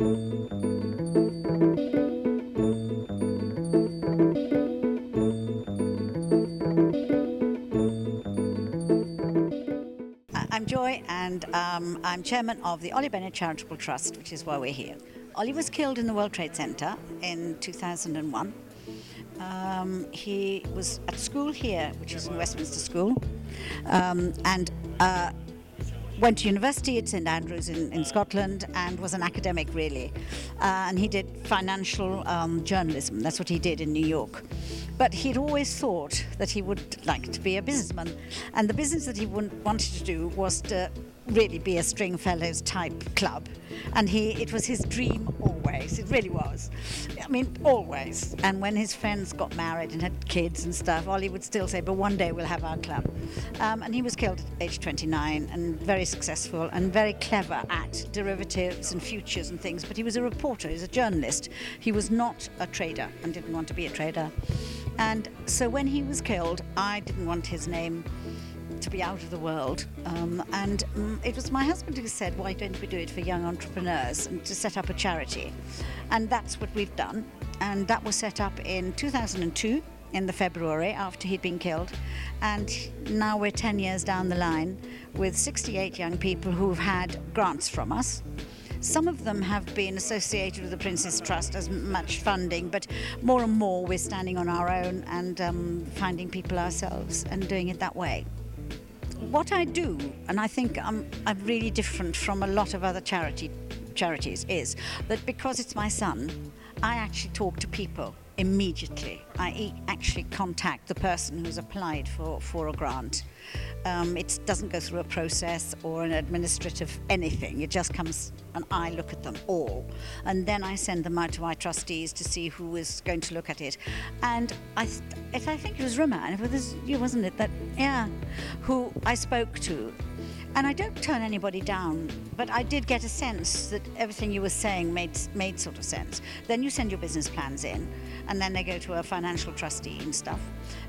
I'm Joy, and I'm chairman of the Oli Bennett Charitable Trust, which is why we're here. Ollie was killed in the World Trade Center in 2001. He was at school here, which is in Westminster School, and went to university at St Andrews in Scotland, and was an academic really. And he did financial journalism. That's what he did in New York. But he'd always thought that he would like to be a businessman, and the business that he wanted to do was to really be a Stringfellows type club, and it was his dream always. It really was. I mean, always. And when his friends got married and had kids and stuff, Ollie would still say, but one day we'll have our club. And he was killed at age 29, and very successful and very clever at derivatives and futures and things. But he was a reporter, he was a journalist. He was not a trader and didn't want to be a trader. And so when he was killed, I didn't want his name to be out of the world, and it was my husband who said, why don't we do it for young entrepreneurs and to set up a charity? And that's what we've done, and that was set up in 2002 in the February after he'd been killed, and now we're 10 years down the line with 68 young people who've had grants from us. Some of them have been associated with the Prince's Trust as much funding, but more and more we're standing on our own and finding people ourselves and doing it that way. What I do, and I think I'm really different from a lot of other charities, is that because it's my son, I actually talk to people immediately. I actually contact the person who's applied for a grant. It doesn't go through a process or an administrative anything. It just comes and I look at them all. And then I send them out to my trustees to see who is going to look at it. And I think it was Roman, wasn't it? Who I spoke to. And I don't turn anybody down, but I did get a sense that everything you were saying made sort of sense. Then you send your business plans in, and then they go to a financial trustee and stuff.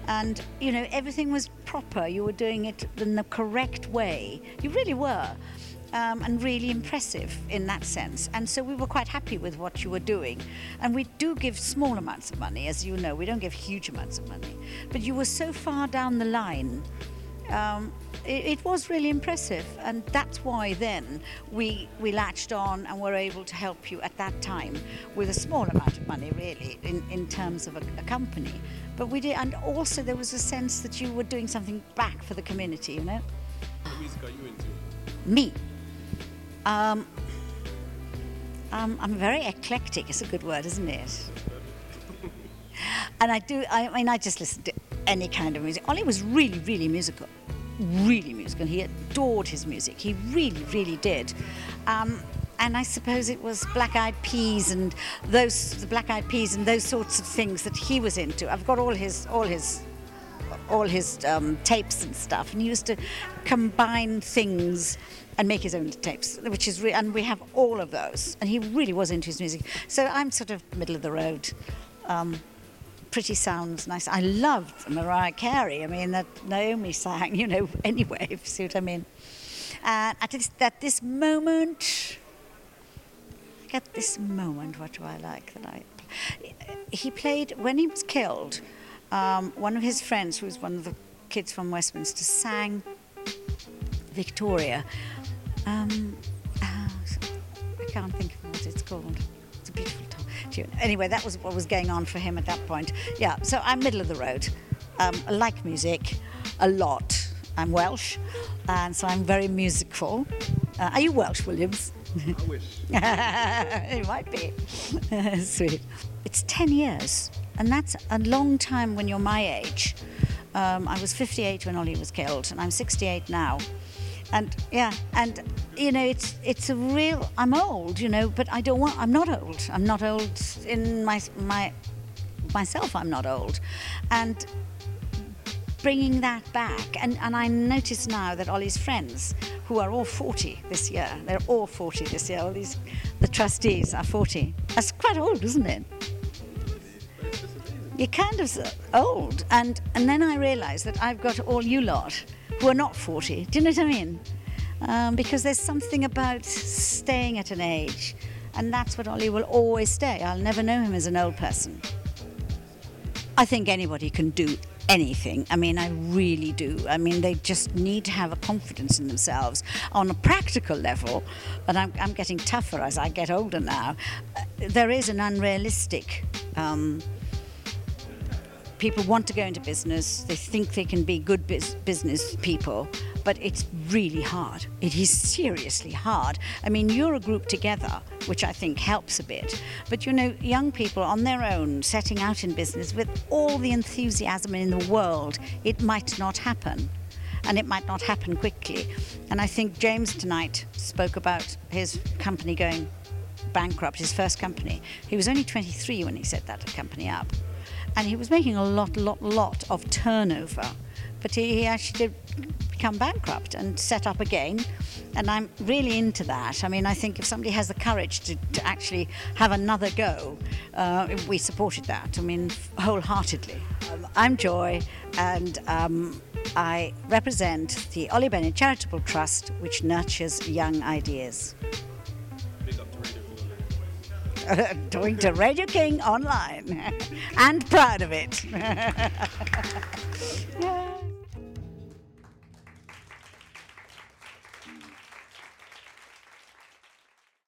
And, everything was proper. You were doing it in the correct way. You really were. And really impressive in that sense. And so we were quite happy with what you were doing. And we do give small amounts of money, as you know. We don't give huge amounts of money. But you were so far down the line. It was really impressive, and that's why then we latched on and were able to help you at that time with a small amount of money, really, in terms of a company. But we did, and also there was a sense that you were doing something back for the community, What music are you into? Me. I'm very eclectic. It's a good word, isn't it? And I just listen to any kind of music. Ollie was really, really musical. Really musical. He adored his music. He really, really did. And I suppose it was Black Eyed Peas and those sorts of things that he was into. I've got all his tapes and stuff, and he used to combine things and make his own tapes, which is and we have all of those. And he really was into his music. So I'm sort of middle of the road. Pretty sounds nice. I loved Mariah Carey. I mean, that Naomi sang, anyway, if you see what I mean. At this moment, what do I like? He played, when he was killed, one of his friends, who was one of the kids from Westminster, sang Victoria. I can't think of what it's called. It's a beautiful tune. Anyway, that was what was going on for him at that point. Yeah, so I'm middle of the road. I like music a lot. I'm Welsh, and so I'm very musical. Are you Welsh, Williams? I wish. It might be. Sweet. It's 10 years, and that's a long time when you're my age. I was 58 when Ollie was killed, and I'm 68 now. And it's a real. I'm old, but I'm not old. I'm not old in myself. I'm not old, and bringing that back. And I notice now that Ollie's friends, who are all 40 this year, they're all 40 this year. The trustees are 40. That's quite old, isn't it? You're kind of old, and then I realise that I've got all you lot who are not 40. Do you know what I mean? Because there's something about staying at an age And that's what Ollie will always stay. I'll never know him as an old person. I think anybody can do anything. I mean, I really do. I mean, they just need to have a confidence in themselves on a practical level. But I'm getting tougher as I get older now. There is an unrealistic... people want to go into business. They think they can be good business people, but it's really hard. It is seriously hard. I mean, you're a group together, which I think helps a bit. But, you know, young people on their own, setting out in business with all the enthusiasm in the world, it might not happen. And it might not happen quickly. And I think James tonight spoke about his company going bankrupt, his first company. He was only 23 when he set that company up. And he was making a lot of turnover. But he actually did become bankrupt and set up again. And I'm really into that. I mean, I think if somebody has the courage to actually have another go, we supported that. I mean, wholeheartedly. I'm Joy, and I represent the Oli Bennett Charitable Trust, which nurtures young ideas. Big up to Radio Doing to Radio King online and proud of it.